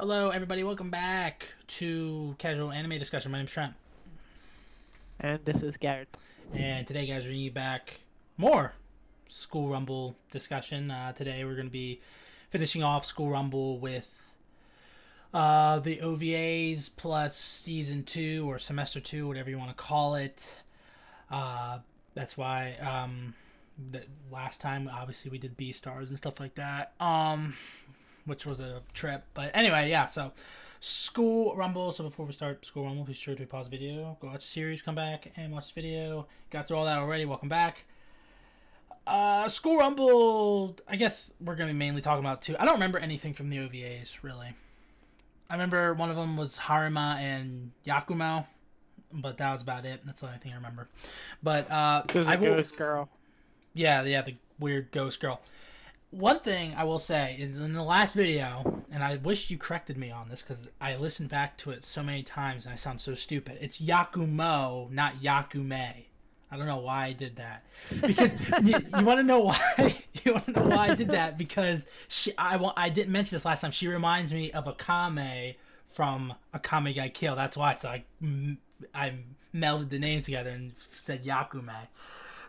Hello, everybody. Welcome back to Casual Anime Discussion. My name's Trent. And this is Garrett. And today, guys, we're bringing back more School Rumble discussion. Today, we're going to be finishing off School Rumble with the OVAs plus Season 2 or Semester 2, whatever you want to call it. That's why the last time, obviously, we did B-Stars and stuff like that. Which was a trip. But anyway, yeah, so School Rumble. So before we start School Rumble, be sure to pause the video, go watch the series, come back and watch the video. Got through all that already. Welcome back. School Rumble, I guess we're going to be mainly talking about two. I don't remember anything from the OVAs, really. I remember one of them was Harima and Yakumo, but that was about it. That's the only thing I remember. But There's a ghost girl. Yeah, the weird ghost girl. One thing I will say is in the last video, and I wish you corrected me on this because I listened back to it so many times and I sound so stupid. It's Yakumo, not Yakume. I don't know why I did that. Because you want to know why? You want to know why I did that? Because I didn't mention this last time. She reminds me of Akame from Akame Ga Kill. That's why. So I melded the names together and said Yakume.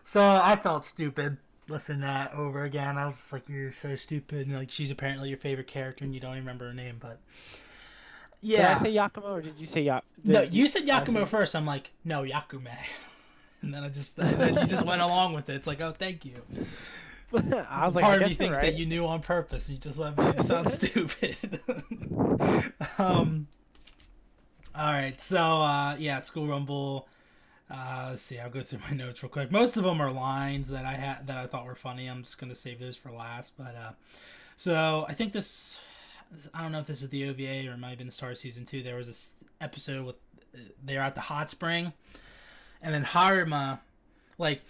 So I felt stupid. Listen to that over again. I was just like, you're so stupid. And like, she's apparently your favorite character and you don't even remember her name, but yeah. Did I say Yakumo or did you say No, you said Yakumo first. I'm like, no, Yakume. And then you just went along with it. It's like, oh, thank you. I was like, part of me thinks that you knew on purpose. You just let me sound stupid. All right, so yeah, School Rumble. Let's see. I'll go through my notes real quick. Most of them are lines that I thought were funny. I'm just gonna save those for last. But so I think this. I don't know if this is the OVA or it might have been the start of season 2. There was this episode with they're at the hot spring, and then Harima, like,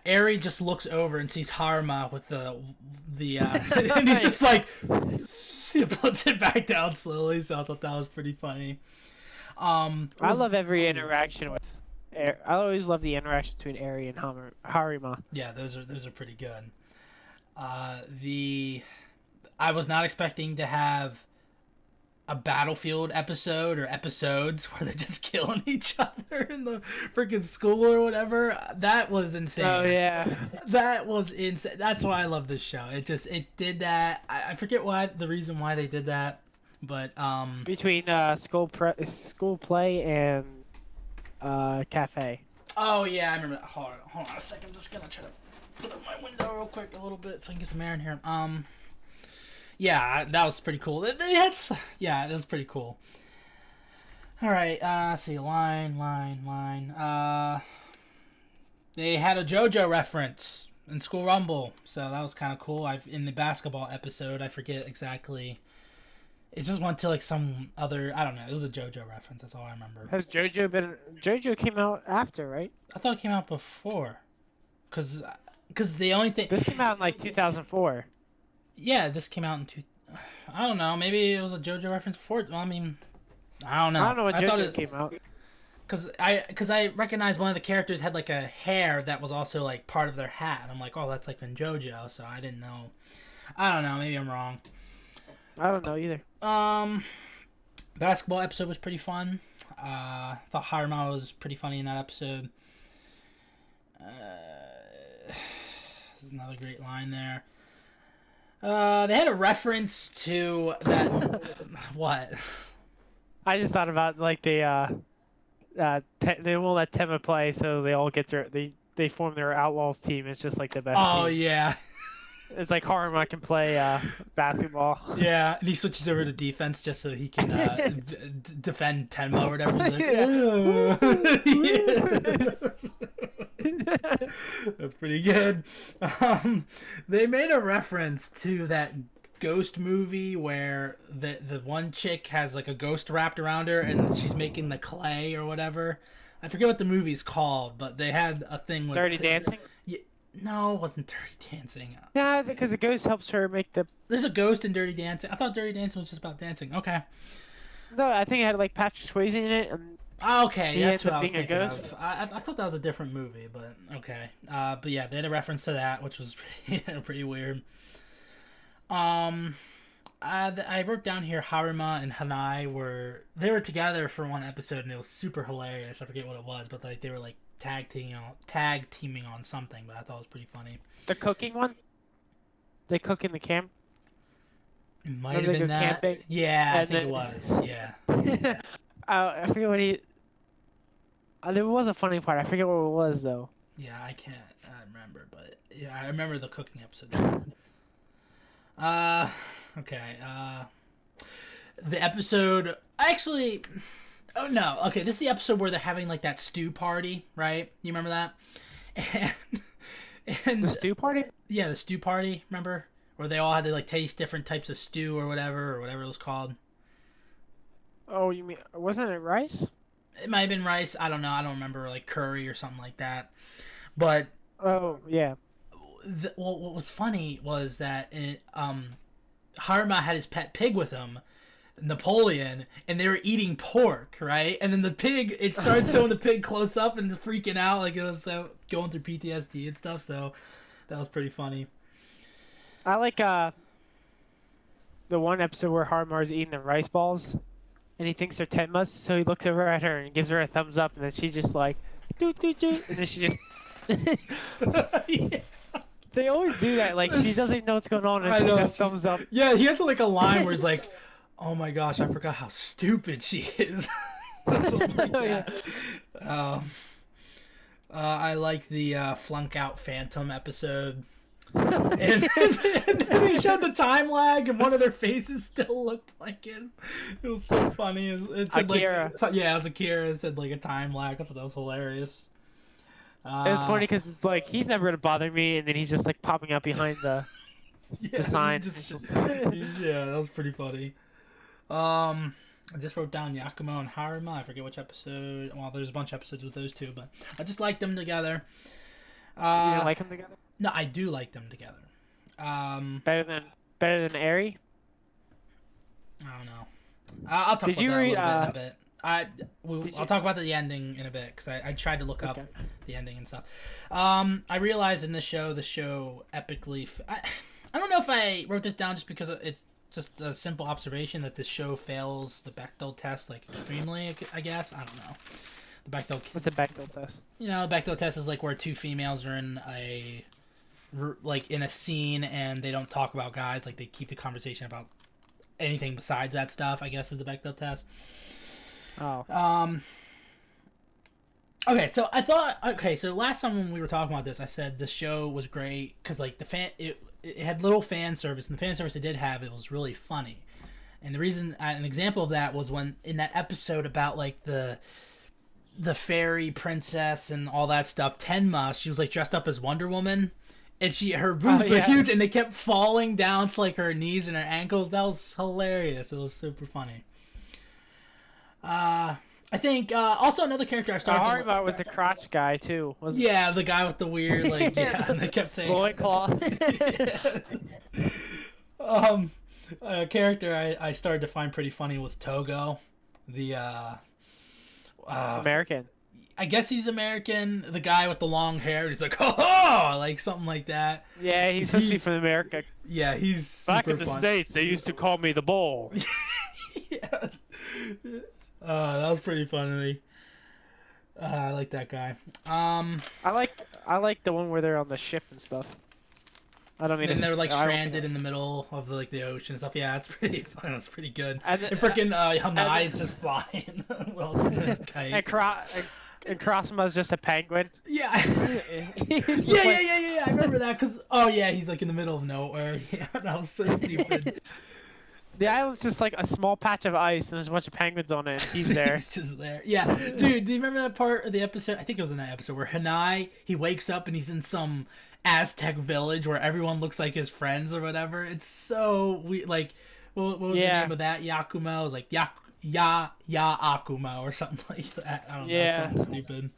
Eri just looks over and sees Harima with the and he's just like, he puts it back down slowly. So I thought that was pretty funny. I love every interaction with. I always love the interaction between Eri and Harima. Yeah, those are pretty good. I was not expecting to have a battlefield episode or episodes where they're just killing each other in the freaking school or whatever. That was insane. Oh yeah, that was insane. That's why I love this show. It did that. I forget the reason why they did that, but between school play and cafe. Oh yeah, I remember that. Hold on a second. I'm just gonna try to put up my window real quick a little bit so I can get some air in here. Yeah, that was pretty cool. Yeah, that was pretty cool. All right, let's see, line. They had a JoJo reference in School Rumble, so that was kind of cool. In the basketball episode, I forget exactly. It just went to like some other, I don't know. It was a JoJo reference. That's all I remember. Has JoJo came out after, right? I thought it came out before, cause the only thing. This came out in like 2004. Yeah, this came out I don't know. Maybe it was a JoJo reference before. Well, I mean, I don't know. I don't know when JoJo came out. Cause I recognized one of the characters had like a hair that was also like part of their hat, and I'm like, oh, that's like in JoJo. So I didn't know. I don't know. Maybe I'm wrong. I don't know either. Basketball episode was pretty fun. Thought Harima was pretty funny in that episode. There's another great line there. They had a reference to that. What? I just thought about like they won't let Tema play, so they all get they form their Outlaws team. It's just like the best. Oh team. Yeah. It's like Harima can play basketball. Yeah, and he switches over to defense just so he can defend Tenma or whatever. He's like, yeah. That's pretty good. They made a reference to that ghost movie where the one chick has like a ghost wrapped around her and she's making the clay or whatever. I forget what the movie's called, but they had a thing with Dirty Dancing. Yeah. No, it wasn't Dirty Dancing. Yeah, because the ghost helps her make the. There's a ghost in Dirty Dancing. I thought Dirty Dancing was just about dancing. Okay. No, I think it had like Patrick Swayze in it. Okay, that's what I was thinking of. I thought that was a different movie, but okay. But yeah, they had a reference to that, which was pretty weird. I wrote down here Haruma and Hanai were together for one episode and it was super hilarious. I forget what it was, but like they were like tag teaming on something, but I thought it was pretty funny. The cooking one. They cook in the camp. It might have been that. Camping? Yeah, I And think then- it was. Yeah. I forget what he. There was a funny part. I forget what it was though. Yeah, I can't remember, but yeah, I remember the cooking episode. Okay. The episode actually. Oh no. Okay, this is the episode where they're having like that stew party, right? You remember that? And The stew party. yeah, the stew party. Remember where they all had to like taste different types of stew or whatever it was called. Oh, you mean wasn't it rice? It might have been rice. I don't know. I don't remember, like curry or something like that. But Oh yeah. well, what was funny was that Haruma had his pet pig with him, Napoleon, and they were eating pork, right? And then the pig, it started showing the pig close up and freaking out, like it was going through PTSD and stuff. So that was pretty funny. I like the one episode where Harmar's eating the rice balls, and he thinks they're Tenmas, so he looks over at her and gives her a thumbs up, and then she just like, doot, doot, doot, and then she just. Yeah. They always do that. Like she doesn't even know what's going on, and I she know. just thumbs up. Yeah, he has like a line where he's like, "Oh my gosh, I forgot how stupid she is." Something like that. I like the flunk out Phantom episode. And then they showed the time lag, and one of their faces still looked like it. It was so funny. It said Akira. Like, yeah, it was Akira. It said like a time lag. I thought that was hilarious. It was funny because it's like he's never gonna bother me, and then he's just like popping up behind the Yeah, sign. yeah, that was pretty funny. I just wrote down Yakumo and Haruma. I forget which episode. Well, there's a bunch of episodes with those two, but I just liked them together. You didn't like them together? No, I do like them together. Better than Eri? I don't know. I'll talk Did about you that read, a little bit in a bit. Did I'll you- talk about the ending in a bit because I tried to look up Okay. the ending and stuff. I realized in the show epically. I don't know if I wrote this down just because it's just a simple observation that this show fails the Bechdel test like extremely. I guess I don't know. The Bechdel. What's the Bechdel test? You know, the Bechdel test is like where two females are in a scene and they don't talk about guys. Like they keep the conversation about anything besides that stuff. I guess is the Bechdel test. Oh. Okay, so I thought. Okay, so last time when we were talking about this, I said the show was great because like it had little fan service, and the fan service it did have, it was really funny. And the reason, an example of that was when in that episode about like the fairy princess and all that stuff, Tenma, she was like dressed up as Wonder Woman, and her boobs were huge, and they kept falling down to like her knees and her ankles. That was hilarious. It was super funny. I think also another character I started. Harima was the crotch guy too. Was Yeah, the guy with the weird like yeah, and they kept saying loincloth. A character I started to find pretty funny was Togo, the American. I guess he's American. The guy with the long hair. He's like, ho, like something like that. Yeah, he's supposed to be from America. Yeah, he's super Back in the fun. States, they used to call me the Bull. Yeah. That was pretty funny. I like that guy. I like the one where they're on the ship and stuff. I don't mean And to. they're like I don't- stranded in the middle of like the ocean and stuff. Yeah, that's pretty fun. That's pretty good. And And freaking Hanai's just flying. Well, And Crossma's just a penguin. yeah. He's just Yeah, like- yeah. I remember that because he's like in the middle of nowhere. Yeah, that was so stupid. The island's just like a small patch of ice, and there's a bunch of penguins on it. And he's there. He's just there. Yeah, dude. Do you remember that part of the episode? I think it was in that episode where Hanai he wakes up and he's in some Aztec village where everyone looks like his friends or whatever. It's so weird. Like, what was the name of that? Yakumo. It was like Ya Akumo or something like that. I don't know. Something stupid.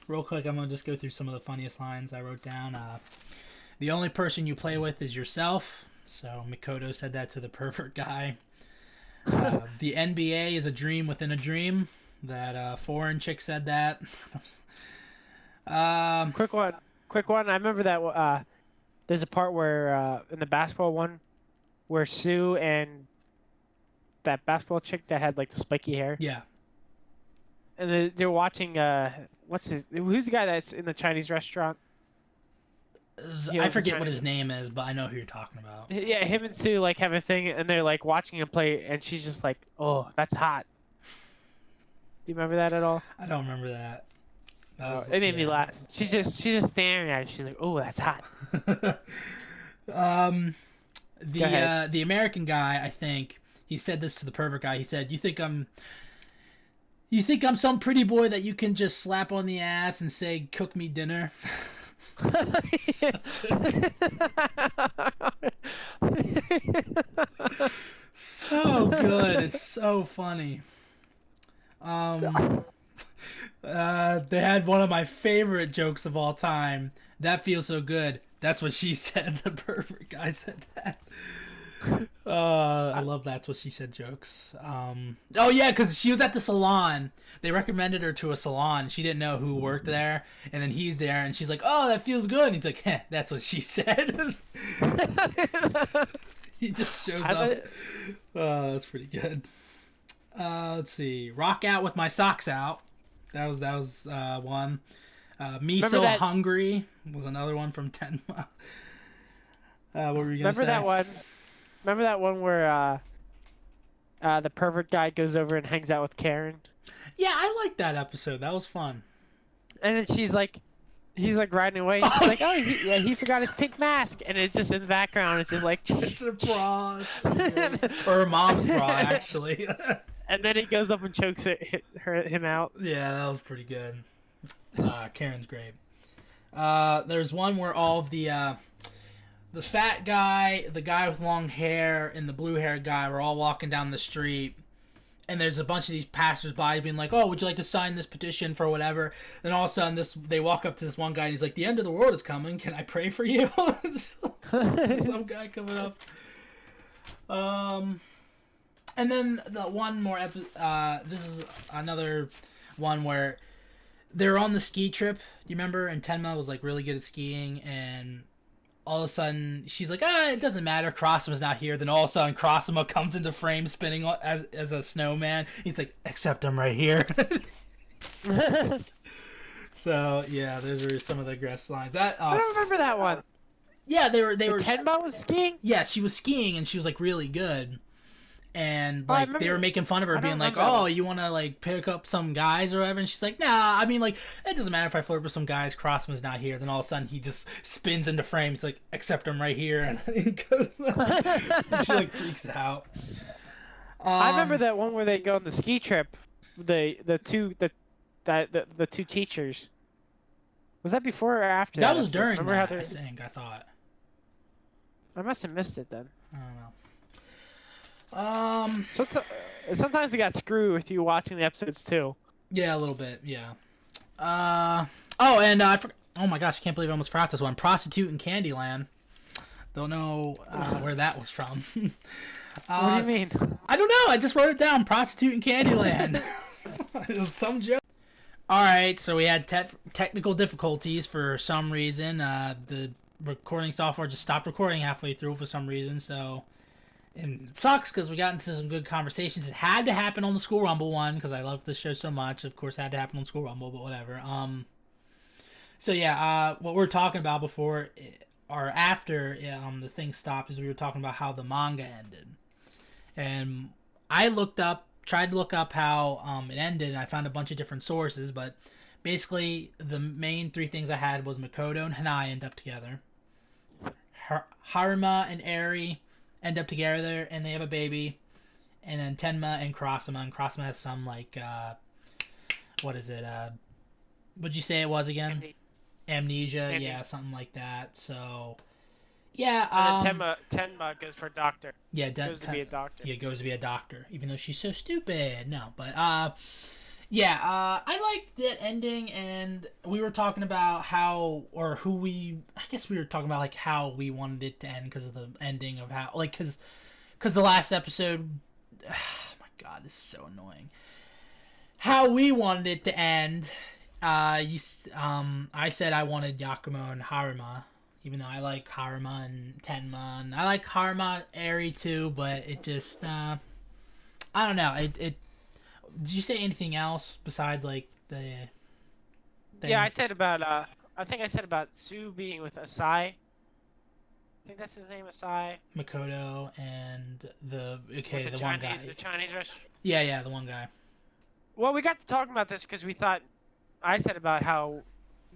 Real quick, I'm gonna just go through some of the funniest lines I wrote down. The only person you play with is yourself. So Mikoto said that to the pervert guy. The NBA is a dream within a dream. That foreign chick said that. Quick one. I remember that. There's a part where in the basketball one, where Sue and that basketball chick that had like the spiky hair, Yeah. and they're watching who's the guy that's in the Chinese restaurant? I forget what his name is, but I know who you're talking about. Yeah, him and Sue like have a thing, and they're like watching him play, and she's just like, "Oh, that's hot." Do you remember that at all? I don't remember that. It made me laugh. She's just staring at it. She's like, "Oh, that's hot." The American guy, I think, he said this to the pervert guy. He said, "You think I'm some pretty boy that you can just slap on the ass and say, 'Cook me dinner'?" So good. It's so funny. They had one of my favorite jokes of all time. "That feels so good. That's what she said." The pervert guy said that. I love "that's what she said" jokes. Oh yeah, because she was at the salon. They recommended her to a salon. She didn't know who worked there, and then he's there, and she's like, "Oh, that feels good." And he's like, "That's what she said." He just shows up. That's pretty good. Let's see. "Rock out with my socks out." That was one. "Me so hungry" was another one from Tenma. What were you gonna say? Remember that one where the pervert guy goes over and hangs out with Karen? Yeah, I liked that episode. That was fun. And then he's like riding away. And she's like, "Oh, he forgot his pink mask," and it's just in the background. It's just like it's a bra, or her mom's bra, actually. And then he goes up and chokes him out. Yeah, that was pretty good. Karen's great. There's one where all of the fat guy, the guy with long hair, and the blue-haired guy were all walking down the street, and there's a bunch of these passersby being like, "Oh, would you like to sign this petition for whatever?" Then all of a sudden, they walk up to this one guy, and he's like, "The end of the world is coming. Can I pray for you?" Some guy coming up. And then the one more this is another one where they're on the ski trip. Do you remember? And Tenma was like really good at skiing, and all of a sudden she's like, "It doesn't matter. Crossama's not here." Then all of a sudden Crossama comes into frame spinning as a snowman. He's like, "Except I'm right here." So yeah, those are some of the Gress lines. I don't remember that one. Yeah, they were. Tenma was skiing. Yeah, she was skiing, and she was like really good. And like they were making fun of her, being like, "Oh, you want to like pick up some guys or whatever?" And she's like, "Nah, I mean, like it doesn't matter if I flirt with some guys. Crossman's not here." Then all of a sudden he just spins into frame. It's like, "Except I'm right here," and then he goes. And she like freaks out. I remember that one where they go on the ski trip. The two teachers. Was that before or after? That was during that, I think. I thought. I must have missed it then. I don't know. Sometimes it got screwed with you watching the episodes too. Yeah, a little bit. Yeah. I forgot. Oh my gosh, I can't believe I almost forgot this one. "Prostitute in Candyland." Don't know where that was from. What do you mean? I don't know. I just wrote it down. "Prostitute in Candyland." It was some joke. All right, so we had technical difficulties for some reason. The recording software just stopped recording halfway through for some reason. So. And it sucks because we got into some good conversations. It had to happen on the School Rumble one because I love this show so much. Of course, it had to happen on School Rumble, but whatever. So yeah, what we were talking about before or after the thing stopped is we were talking about how the manga ended, and I tried to look up how it ended, and I found a bunch of different sources, but basically the main three things I had was Makoto and Hanai end up together, Haruma and Eri end up together and they have a baby, and then Tenma and Crossama has some like what is it, what'd you say it was again? Amnesia. Yeah, something like that. So yeah, and then Tenma goes for doctor. Yeah, goes to be a doctor. Yeah, goes to be a doctor, even though she's so stupid. No, but I liked that ending, and we were talking about I guess we were talking about like how we wanted it to end because of the ending of how, like, because the last episode, oh my god, this is so annoying. How we wanted it to end, I said I wanted Yakumo and Haruma Even though I like Haruma and Tenma, and I like Haruma Eri too, but it just I don't know. It did you say anything else besides like the thing? Yeah, I said about I think I said about Sue being with Asai. I think that's his name, Asai. Makoto and the With the one guy. The Chinese restaurant. Yeah, the one guy. Well, we got to talking about this because we thought I said about how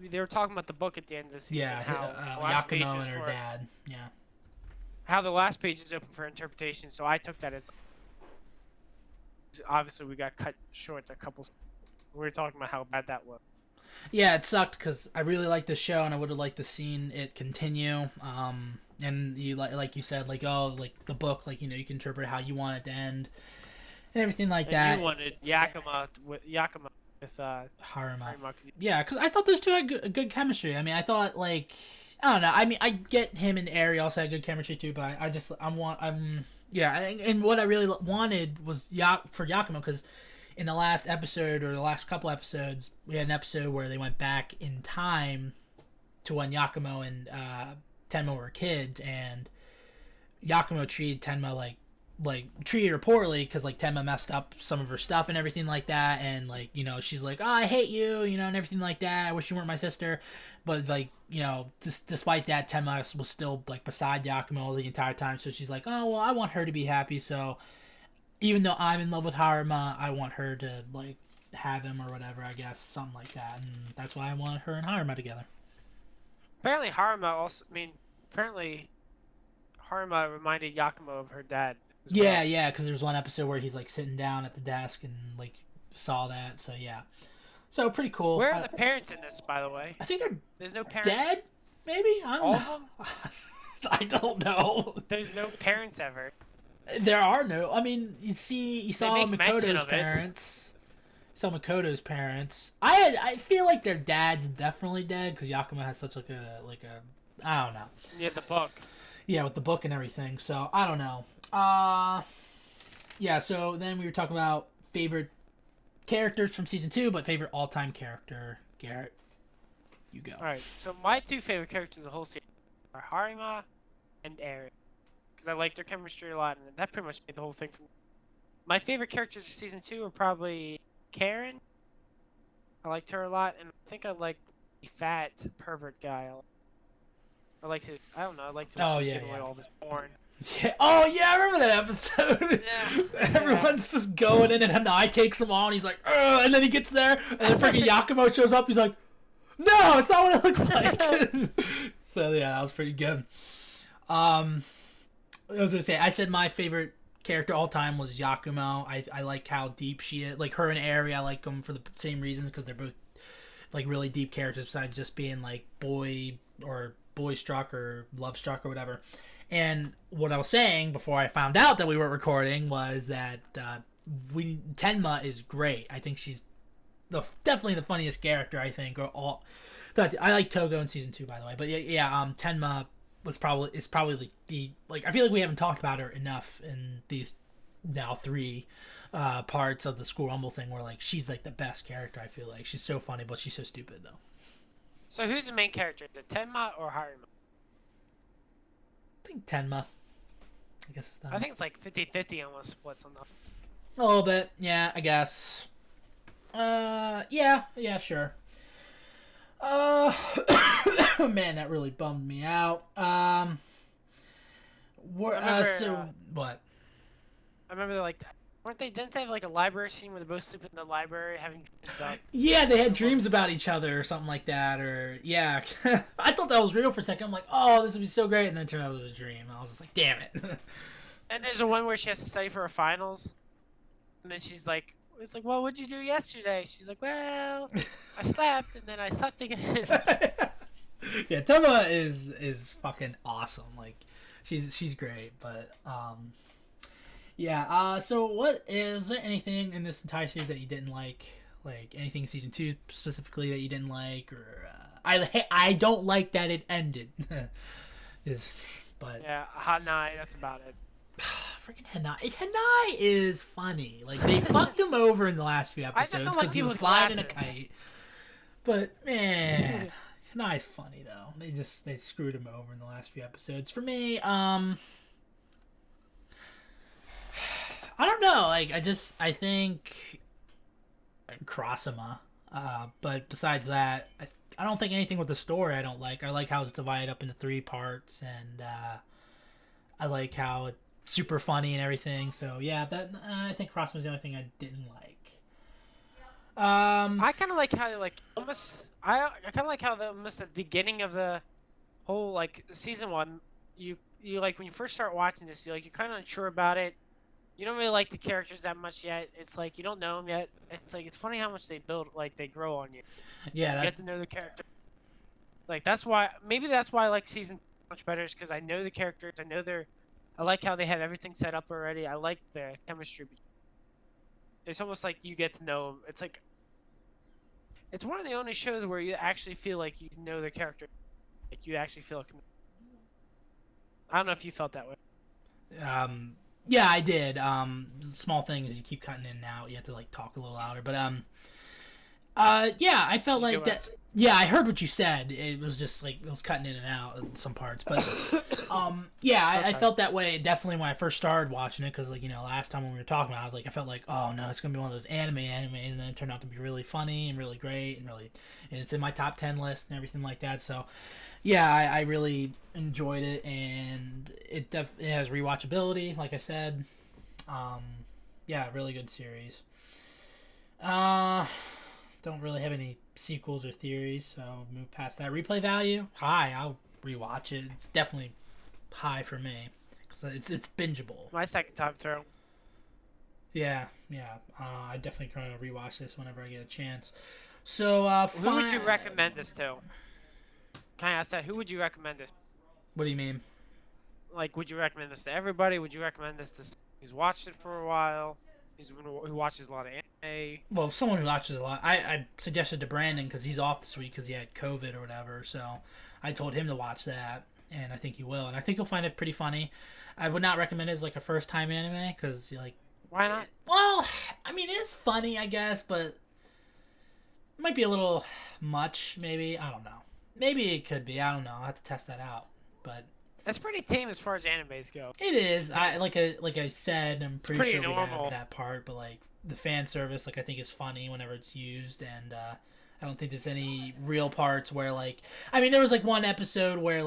they were talking about the book at the end of the season. Yeah, how the last page Yakumo was and her for dad. Yeah. how the last page is open for interpretation. So I took that as obviously we got cut short a couple. We were talking about how bad that was. Yeah, it sucked because I really liked the show and I would have liked to seen it continue. And you like you said, like like the book, like you can interpret how you want it to end and everything like And that. you wanted Yakima with Haruma. 'cause Yeah, because I thought those two had good chemistry. I mean, I thought like I don't know. I mean, I get him and Ari also had good chemistry too, but and what I really wanted was for Yakumo because in the last episode or the last couple episodes, we had an episode where they went back in time to when Yakumo and Tenma were kids, and Yakumo treated Tenma like treated her poorly because like Tenma messed up some of her stuff and everything like that, and like she's like, oh, I hate you, and everything like that. I wish you weren't my sister, but like despite that, Tenma was still like beside Yakumo the entire time. So she's like, oh well, I want her to be happy. So even though I'm in love with Haruma, I want her to like have him or whatever. I guess something like that, and that's why I want her and Haruma together. apparently Haruma also. I mean, apparently Haruma reminded Yakumo of her dad. As well. Yeah, because there's one episode where he's like sitting down at the desk and like saw that. So yeah, so pretty cool. Where are the parents in this, by the way? I think There's no parents. dead. Maybe I don't All know. of them? I don't know. There's no parents ever. There are no. I mean, you saw make mention Makoto's of it. parents. You saw Makoto's parents. I feel like their dad's definitely dead because Yakuma has such like a I don't know. Yeah, the book. Yeah, with the book and everything. So I don't know. Yeah. So then we were talking about favorite characters from season 2, but favorite all-time character. Garrett, you go. All right. So my two favorite characters of the whole series are Harima and Eri, because I liked their chemistry a lot, and that pretty much made the whole thing for me. My favorite characters of season 2 are probably Karen. I liked her a lot, and I think I liked the fat pervert guy. I liked his. I don't know. I liked him. Oh, He was yeah, giving away yeah. all this porn. Yeah. Oh yeah, I remember that episode. Yeah. Everyone's just going in, and Hanai takes him on. He's like, ugh, and then he gets there, and then freaking Yakumo shows up. He's like, no, it's not what it looks like. So yeah, that was pretty good. I was gonna say, I said my favorite character all time was Yakumo. I like how deep she is. Like her and Eri, I like them for the same reasons because they're both like really deep characters besides just being like boy struck or love struck or whatever. And what I was saying before I found out that we were recording was that Tenma is great. I think she's definitely the funniest character. I think I like Togo in season 2, by the way. But yeah, Tenma is probably the I feel like we haven't talked about her enough in these now 3 parts of the School Rumble thing where like she's like the best character. I feel like she's so funny, but she's so stupid though. So who's the main character? Is it Tenma or Harima? I think Tenma. I guess it's that. I think it's like 50-50 almost splits on that. A little bit, yeah, I guess. Yeah, sure. Man, that really bummed me out. What? I remember like, didn't they have like a library scene where they're both sleeping in the library having dreams about? Yeah, they had dreams about each other or something like that, or yeah. I thought that was real for a second. I'm like, oh, this would be so great, and then it turned out it was a dream. I was just like, damn it. And there's a one where she has to study for her finals, and then she's like, it's like, well, what'd you do yesterday? She's like, well, I slept, and then I slept again. Yeah, Tenma is fucking awesome. Like, she's great, but yeah. So what is there anything in this entire series that you didn't like? Like anything in season 2 specifically that you didn't like, or I don't like that it ended. But yeah, hot night. That's about it. freaking Hanai is funny. Like they fucked him over in the last few I just episodes don't like because he was people with flying in a glasses. kite. But man, Kanai's funny though. They screwed him over in the last few episodes. For me, I don't know. Like I think Kurosama. But besides that, I don't think anything with the story I don't like. I like how it's divided up into 3 parts, and I like how it's super funny and everything. So yeah, that I think Kurosama's the only thing I didn't like. I kind of like how like almost I kind of like how almost at the beginning of the whole like season 1, you like when you first start watching this, you're kind of unsure about it. You don't really like the characters that much yet. It's like you don't know them yet. It's like it's funny how much they build, like they grow on you. Yeah, you get to know the character. Like that's why I like season 2 much better, is because I know the characters. I like how they have everything set up already. I like the chemistry. It's almost like you get to know them. It's like it's one of the only shows where you actually feel like you know the character. Like you actually feel. I don't know if you felt that way. Yeah, I did. Small thing is you keep cutting in and out. You have to like talk a little louder. But yeah, I felt like that. Yeah, I heard what you said. It was just like it was cutting in and out in some parts. But yeah, I felt that way definitely when I first started watching it, because like last time when we were talking about it, I felt like, oh no, it's gonna be one of those animes, and then it turned out to be really funny and really great and it's in my top 10 list and everything like that. So yeah, I really enjoyed it, and it has rewatchability, like I said. Yeah, really good series. Don't really have any sequels or theories, so move past that. Replay value, high. I'll rewatch it. It's definitely high for me because it's bingeable. My second time through. Yeah. I definitely gonna rewatch this whenever I get a chance. So, who would you recommend this to? Can I ask that? Who would you recommend this? What do you mean? Like, would you recommend this to everybody? Would you recommend this to someone who's watched it for a while? Who watches a lot of anime? Well, someone who watches a lot. I suggested to Brandon because he's off this week because he had COVID or whatever. So I told him to watch that, and I think he will. And I think he'll find it pretty funny. I would not recommend it as like a first-time anime because Why not? Well, I mean, it's funny, I guess, but it might be a little much, maybe. I don't know. Maybe it could be. I don't know. I'll have to test that out. But it's pretty tame as far as animes go. It is. Like I said, I'm pretty sure normal. We have that part, but like the fan service, I think is funny whenever it's used, and I don't think there's any real parts where there was one episode where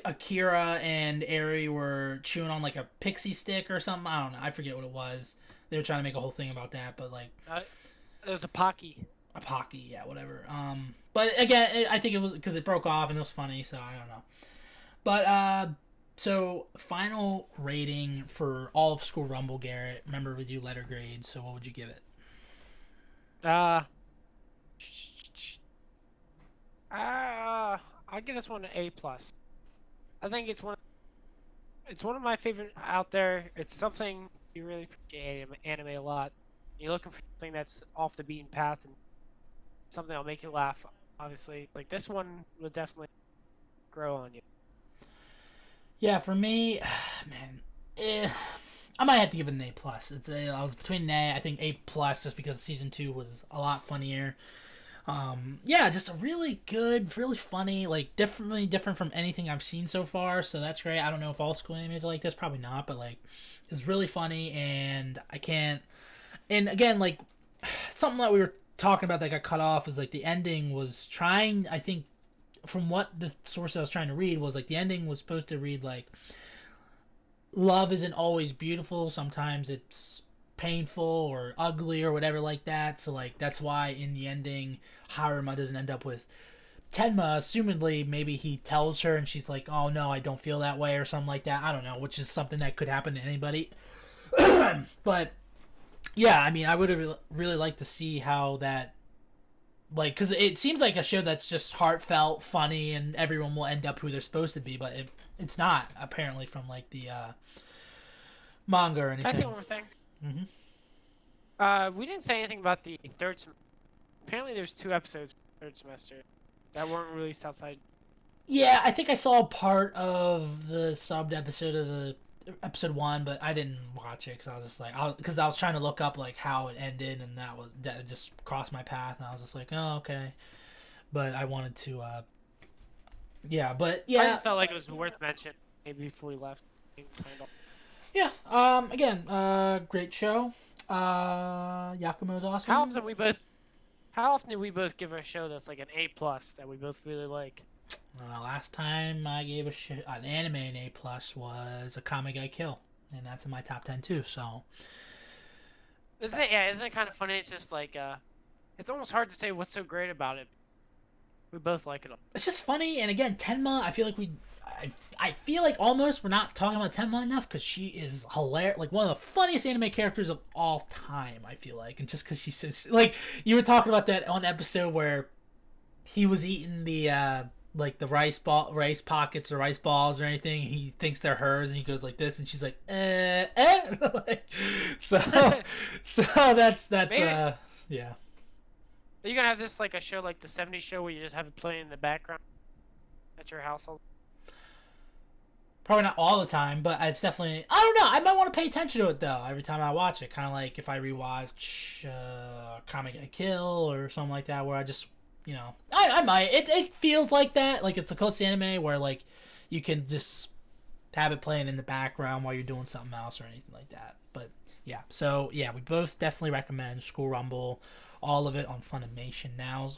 Akira and Eri were chewing on a pixie stick or something. I don't know. I forget what it was. They were trying to make a whole thing about that, but it was a Pocky. A Pocky, yeah, whatever. But again, I think it was because it broke off and it was funny, so I don't know. But so final rating for all of School Rumble, Garrett. Remember, we do letter grades, so what would you give it? I'll give this one an A+. I think it's one of my favorite out there. It's something you really appreciate anime a lot. You're looking for something that's off the beaten path and something that'll make you laugh. Obviously, this one will definitely grow on you. Yeah, for me, man, I might have to give it an A+. I was between an A. I think A+ just because season 2 was a lot funnier. Yeah, just a really good, really funny, definitely different from anything I've seen so far. So that's great. I don't know if all school animes are like this, probably not, but it's really funny, and I can't. And again, something that we were talking about that got cut off is the ending was trying. I think from what the source I was trying to read was the ending was supposed to read love isn't always beautiful. Sometimes it's painful or ugly or whatever like that. So that's why in the ending Haruma doesn't end up with Tenma. Assumedly maybe he tells her and she's like, oh no, I don't feel that way or something like that. I don't know, which is something that could happen to anybody. But yeah, I mean, I would have really liked to see how that because it seems like a show that's just heartfelt, funny, and everyone will end up who they're supposed to be, but it's not, apparently, from the manga or anything. Can I say one more thing? Mm-hmm. We didn't say anything about the third semester. Apparently there's 2 episodes third semester that weren't released outside. Yeah, I think I saw part of the subbed episode of the episode 1, but I didn't watch it because I was just because I was trying to look up how it ended, and that just crossed my path, and I was just oh, okay. but I wanted to. Yeah, but I yeah, just felt like it was worth mentioning maybe before we left. yeah. Again, great show. Yakumo's awesome. How often do we both give a show that's like an A+ that we both really like? Last time I gave an anime an A+ was a Kame Gai Kill, and that's in my top 10 too. So Isn't it kind of funny? It's just like it's almost hard to say what's so great about it. We both like it. it's just funny, and again, Tenma. I feel like almost we're not talking about Tenma enough because she is hilarious, like one of the funniest anime characters of all time. I feel like, and just because she's so like you were talking about that on episode where he was eating the like the rice pockets or rice balls or anything. He thinks they're hers, and he goes like this, and she's like, like, so that's Maybe. yeah. Are you gonna have this like a show like the '70s show where you just have it playing in the background at your household? Probably not all the time, but it's definitely. I don't know. I might want to pay attention to it though every time I watch it. Kind of like if I rewatch Comic Get Kill or something like that, where I just, I might. It feels like that. Like it's a close anime where like you can just have it playing in the background while you're doing something else or anything like that. But yeah, so yeah, we both definitely recommend School Rumble, all of it on Funimation now.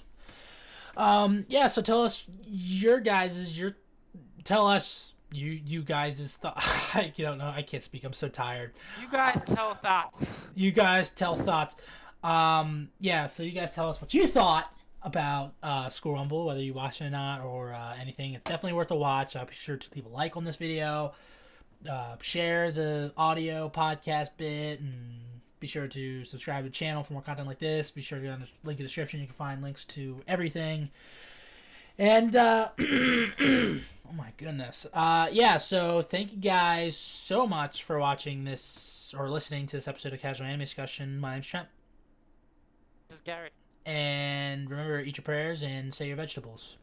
Yeah. So tell us tell us. You guys' thought. I don't know. I can't speak. I'm so tired. You guys tell thoughts. You guys tell thoughts. Yeah. So you guys tell us what you thought about School Rumble, whether you watched it or not, or anything. It's definitely worth a watch. Be sure to leave a like on this video. Share the audio podcast bit, and be sure to subscribe to the channel for more content like this. Be sure to go on the link in the description. You can find links to everything. And oh my goodness. Yeah, so thank you guys so much for watching this or listening to this episode of Casual Anime Discussion. My name's Trent. This is Garrett. And remember, eat your prayers and say your vegetables.